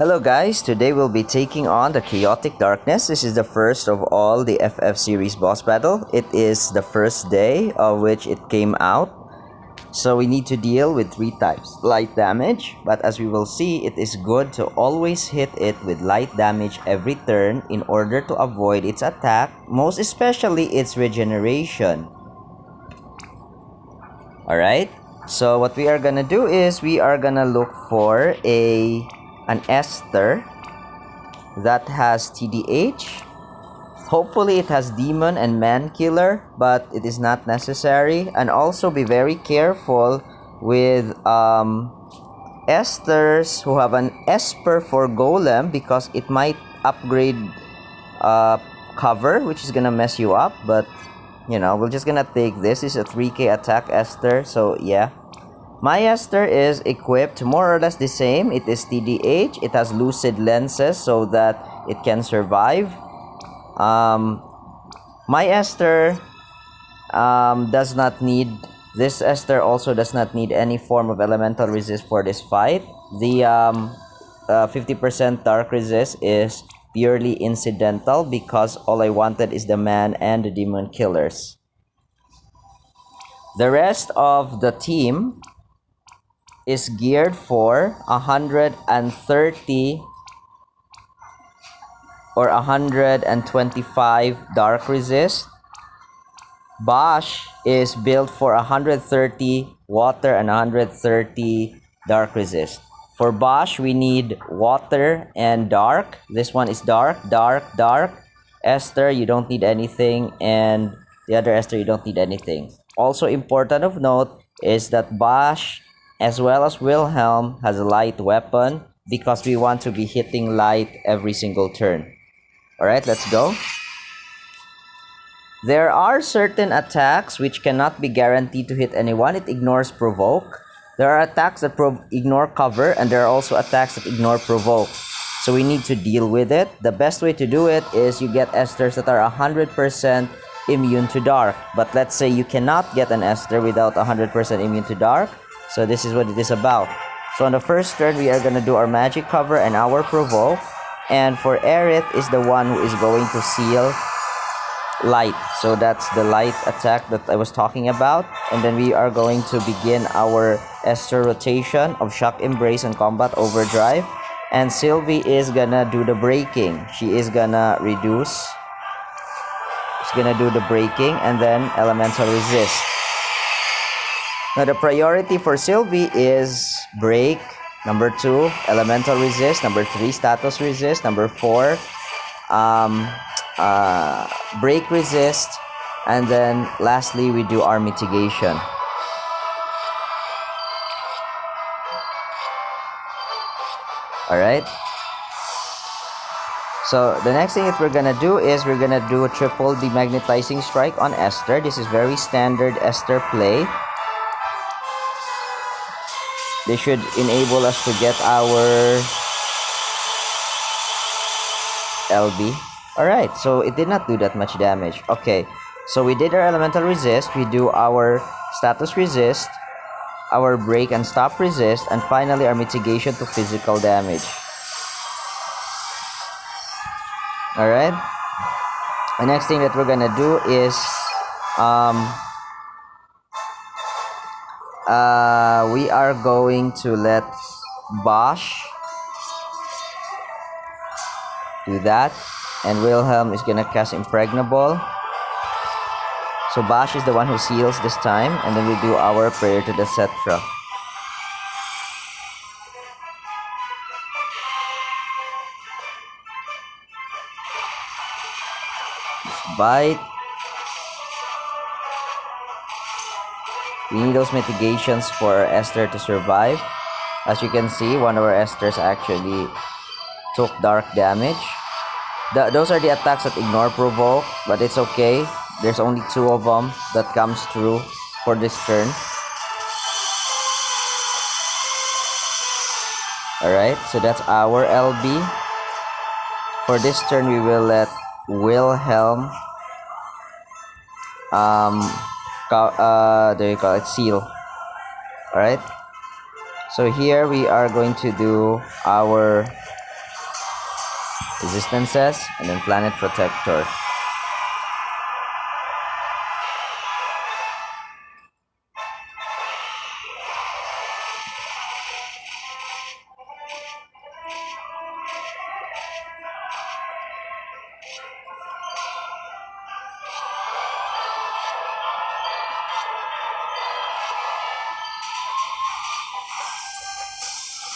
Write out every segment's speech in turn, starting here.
Hello guys, today we'll be taking on the Chaotic Darkness. This is the first of all the FF series boss battle. It is the first day of which it came out. So we need to deal with 3 types. Light damage, but as we will see, it is good to always hit it with light damage every turn in order to avoid its attack, most especially its regeneration. Alright, so what we are gonna do is we are gonna look for an Esther that has TDH. Hopefully it has Demon and Man Killer, but it is not necessary. And also be very careful with Esthers who have an Esper for Golem, because it might upgrade cover, which is gonna mess you up. But you know, we're just gonna take this. This is a 3k attack Esther, so yeah. My Esther is equipped more or less the same. It is TDH. It has lucid lenses so that it can survive. My Esther does not need... This Esther also does not need any form of elemental resist for this fight. The 50% dark resist is purely incidental because all I wanted is the man and the demon killers. The rest of the team is geared for 130 or 125 dark resist. Bosch is built for 130 water and 130 dark resist. For Bosch, we need water and dark. This one is dark, dark, dark. Esther, you don't need anything, and the other Esther, you don't need anything. Also important of note is that Bosch as well as Wilhelm has a light weapon because we want to be hitting light every single turn. Alright, let's go. There are certain attacks which cannot be guaranteed to hit anyone. It ignores provoke. There are attacks that ignore cover, and there are also attacks that ignore provoke. So we need to deal with it. The best way to do it is you get Esthers that are 100% immune to dark. But let's say you cannot get an Esther without 100% immune to dark. So this is what it is about. So on the first turn, we are going to do our magic cover and our provoke. And for Aerith is the one who is going to seal light. So that's the light attack that I was talking about. And then we are going to begin our Esther rotation of Shock Embrace and Combat Overdrive. And Sylvie is gonna do the breaking. She is gonna reduce. She's gonna do the breaking and then Elemental Resist. Now the priority for Sylvie is break, number 2, elemental resist, number 3, status resist, number 4, break resist, and then lastly we do our mitigation. Alright. So the next thing that we're gonna do is we're gonna do a triple demagnetizing strike on Esther. This is very standard Esther play. They should enable us to get our LB. Alright, so it did not do that much damage. Okay, so we did our elemental resist, we do our status resist, our break and stop resist, and finally our mitigation to physical damage. Alright, the next thing that we're gonna do is we are going to let Bosch do that, and Wilhelm is gonna cast Impregnable. So Bosch is the one who seals this time, and then we do our prayer to the Cetra. Bite. We need those mitigations for our Esther to survive. As you can see, one of our Esthers actually took dark damage. Those are the attacks that ignore provoke, but it's okay. There's only 2 of them that comes through for this turn. Alright, so that's our LB. For this turn, we will let Wilhelm there you go, it's seal. Alright, so here we are going to do our resistances, and then planet protector.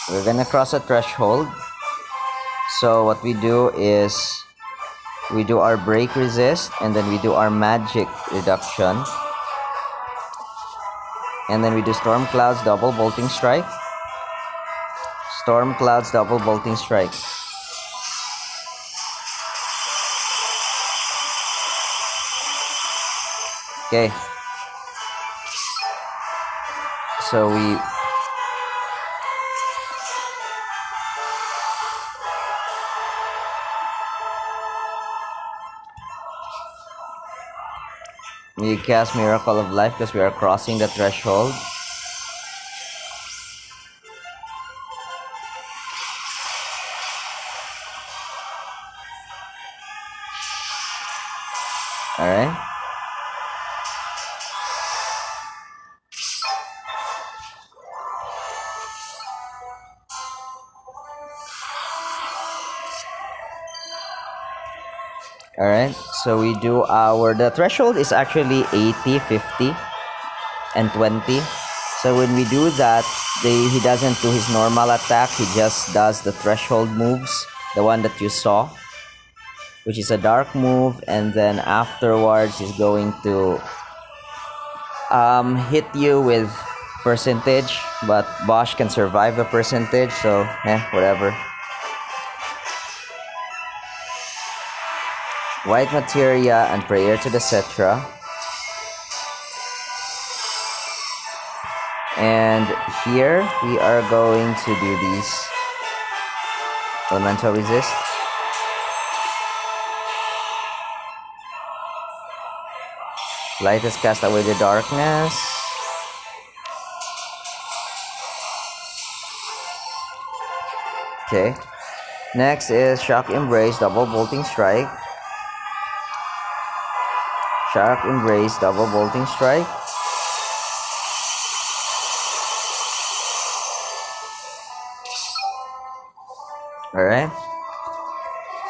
We're gonna cross a threshold. So what we do is we do our break resist, and then we do our magic reduction, and then we do storm clouds double bolting strike, storm clouds double bolting strike. Okay, so we cast Miracle of Life because we are crossing the threshold. Alright. Alright, so we do the threshold is actually 80, 50, and 20. So when we do that, he doesn't do his normal attack, he just does the threshold moves, the one that you saw, which is a dark move, and then afterwards he's going to hit you with percentage, but Bosch can survive the percentage, so whatever. White Materia and Prayer to the Cetra. And here we are going to do these elemental resist. Light has cast away the darkness. Okay. Next is Shock Embrace, double bolting strike. Shock Embrace, double bolting strike. Alright.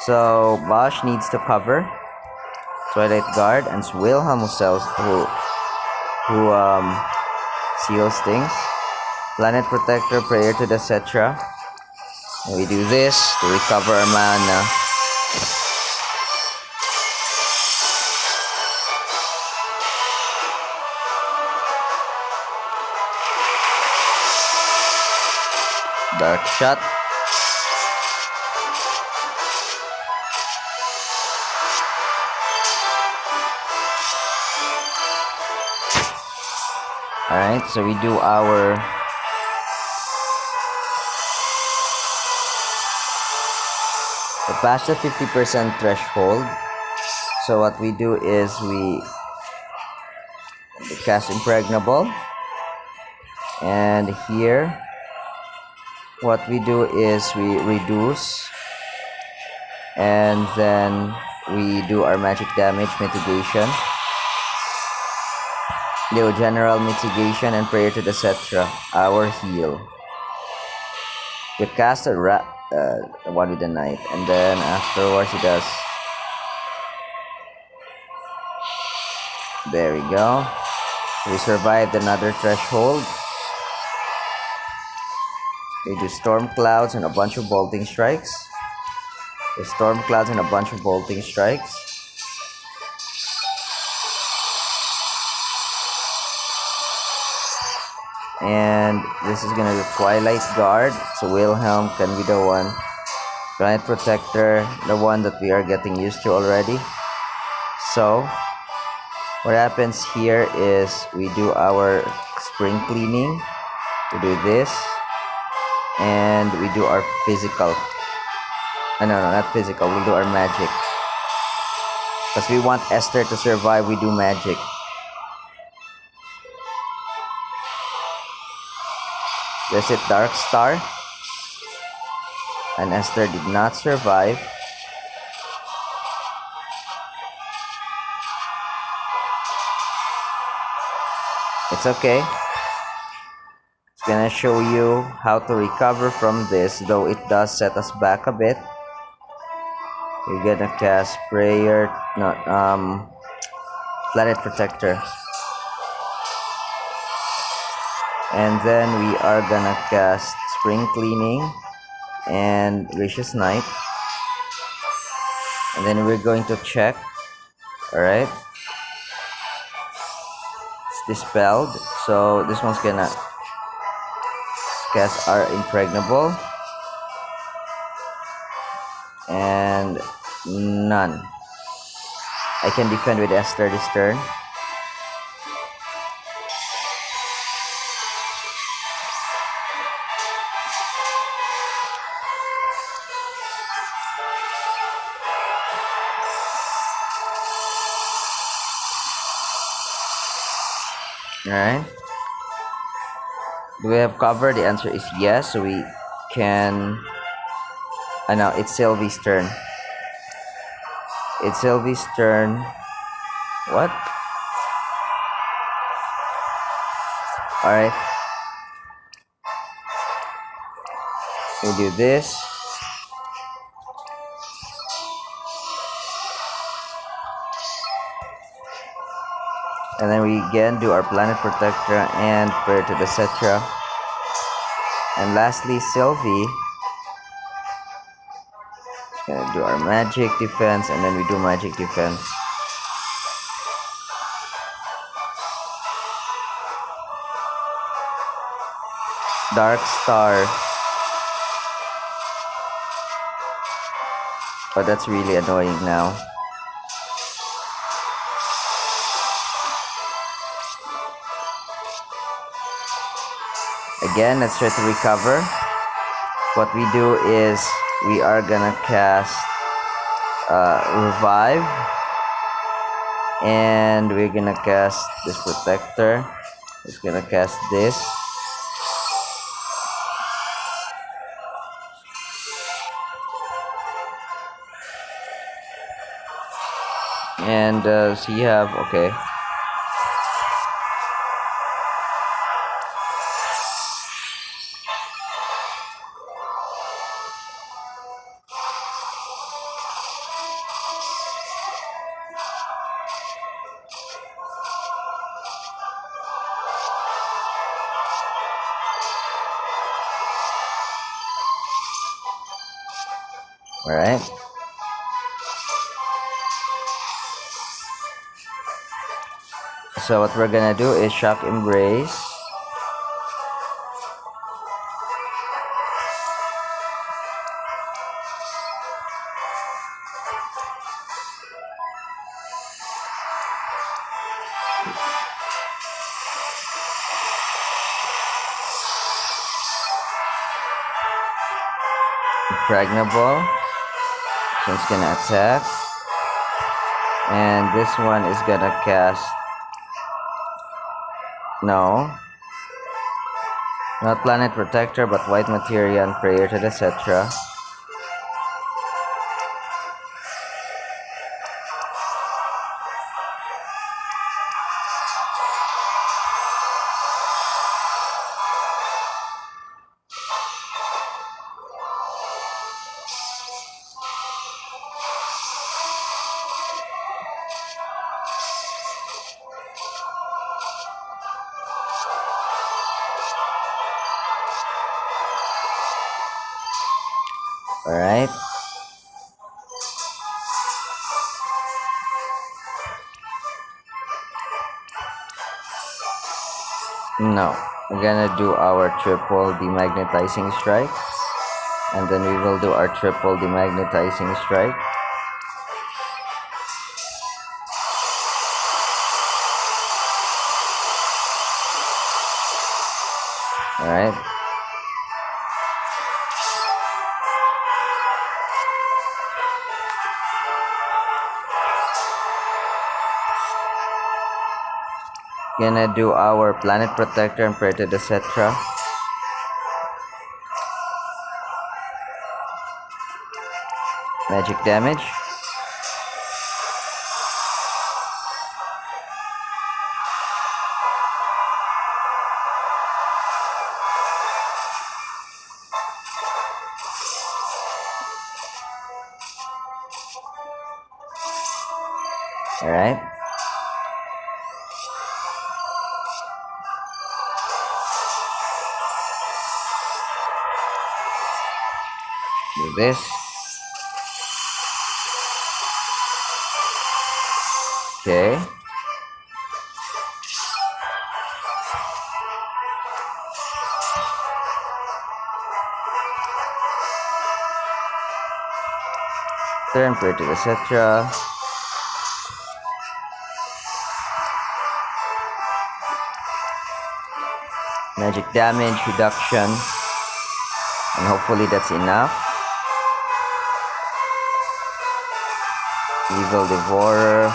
So Bosch needs to cover Twilight Guard, and Wilhelm who seals things. Planet Protector, Prayer to the Cetra. And we do this to recover our mana. Dark Shot. Alright, so we do our past the 50% threshold. So what we do is we cast Impregnable, and here what we do is we reduce, and then we do our magic damage mitigation, do general mitigation, and Prayer to the Cetra, our heal. You cast a one with the knight, and then afterwards he does. There we go. We survived another threshold. We do Storm Clouds and a bunch of bolting strikes. The Storm Clouds and a bunch of bolting strikes. And this is gonna be Twilight Guard, so Wilhelm can be the one. Planet Protector, the one that we are getting used to already. So what happens here is we do our spring cleaning. We do this, and we do our physical. No, not physical. We'll do our magic. Because we want Esther to survive, we do magic. There's it, Dark Star. And Esther did not survive. it's okay. It's gonna show you how to recover from this, though it does set us back a bit. We're gonna cast prayer, not planet protector, and then we are gonna cast spring cleaning and gracious night, and then we're going to check. All right, it's dispelled, so this one's gonna cast our impregnable and none. I can defend with Esther this turn. Alright. Do we have cover? The answer is yes, so we can... no, it's Sylvie's turn. It's Sylvie's turn. What? Alright. We do this. And then we again do our planet protector and prayer to the Cetra. And lastly, Sylvie is gonna do our magic defense, and then we do magic defense. Dark Star. Oh, that's really annoying now. Again, let's try to recover. What we do is we are gonna cast revive, and we're gonna cast this protector. It's gonna cast this. And so you have, okay. Alright. So what we're gonna do is shock embrace. Impregnable. So it's gonna attack. And this one is gonna cast... no. Not planet protector, but white materia and prayer to the Cetra. Alright. No. We're gonna do our triple demagnetizing strike. And then we will do our triple demagnetizing strike. Alright. Gonna do our planet protector and prayer to the Cetra. Magic damage. All right. Do this. Okay. Temperature, etc. Magic damage reduction. And hopefully that's enough. Evil Devourer.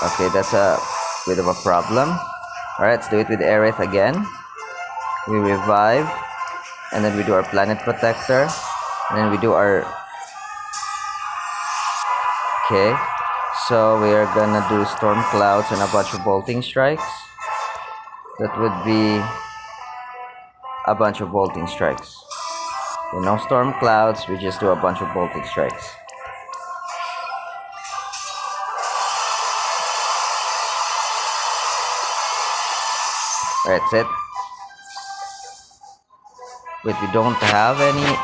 Okay, that's a bit of a problem. Alright, let's do it with Aerith again. We revive. And then we do our Planet Protector. And then we do our... Okay. So we are gonna do Storm Clouds and a bunch of Bolting Strikes. That would be a bunch of Bolting Strikes. So no Storm Clouds, we just do a bunch of Bolting Strikes. Alright, that's it. Wait, we don't have any...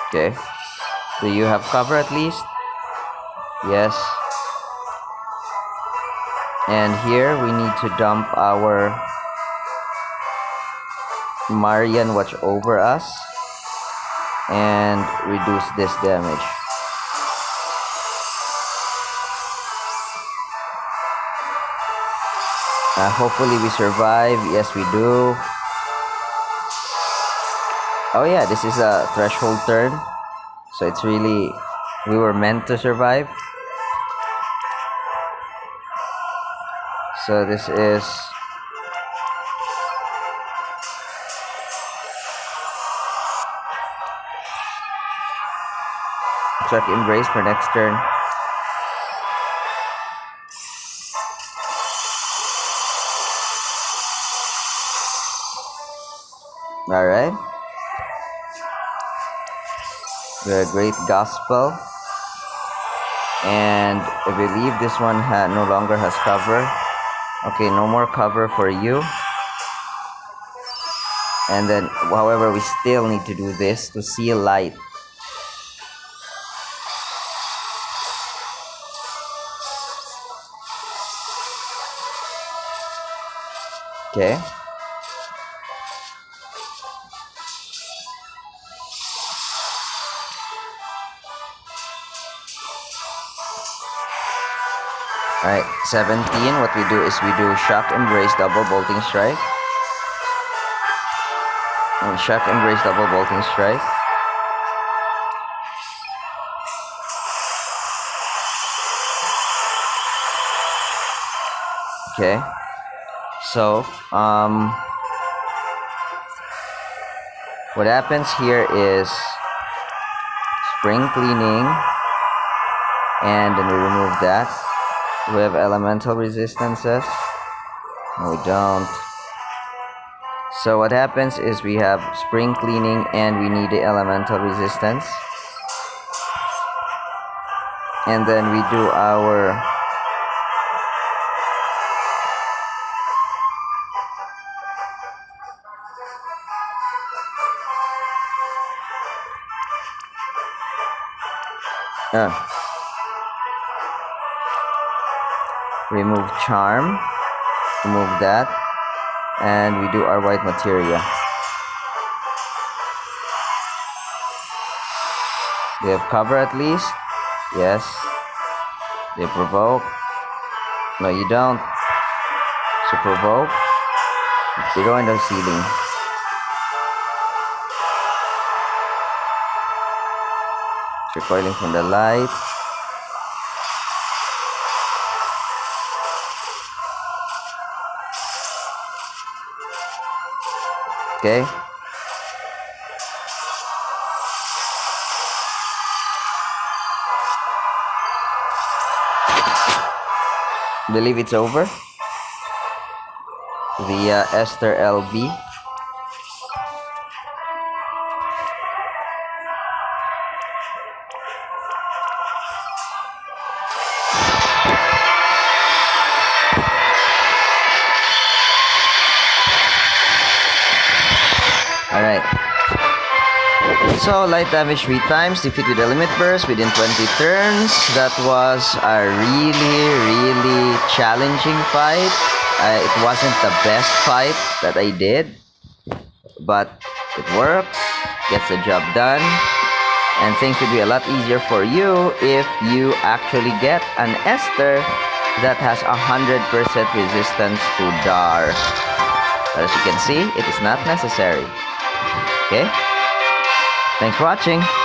Okay. Do you have cover at least? Yes. And here we need to dump our Marian Watch over us and reduce this damage. Hopefully we survive. Yes, we do. Oh yeah, this is a threshold turn. So it's really... we were meant to survive. So this is... check Embrace for next turn. Alright. The Great Gospel. And I believe this one no longer has cover. Okay, no more cover for you. And then, however, we still need to do this to seal light. Okay. Alright, 17, what we do is we do Shock Embrace, double Bolting Strike. And Shock Embrace, double Bolting Strike. Okay. So, what happens here is Spring Cleaning, and then we remove that. We have elemental resistances. No, we don't. So what happens is we have Spring Cleaning and we need the elemental resistance. And then we do our remove Charm, remove that, and we do our White Materia. They have cover at least. Yes. They provoke. No, you don't. So provoke. Zero in the ceiling. Recoiling from the light. Okay. Believe it's over. The Esther LB. So, light damage 3 times, defeat with a limit burst within 20 turns. That was a really challenging fight. It wasn't the best fight that I did, but it works, gets the job done, and things would be a lot easier for you if you actually get an Esther that has 100% resistance to Dar. As you can see, it is not necessary. Okay? Thanks for watching.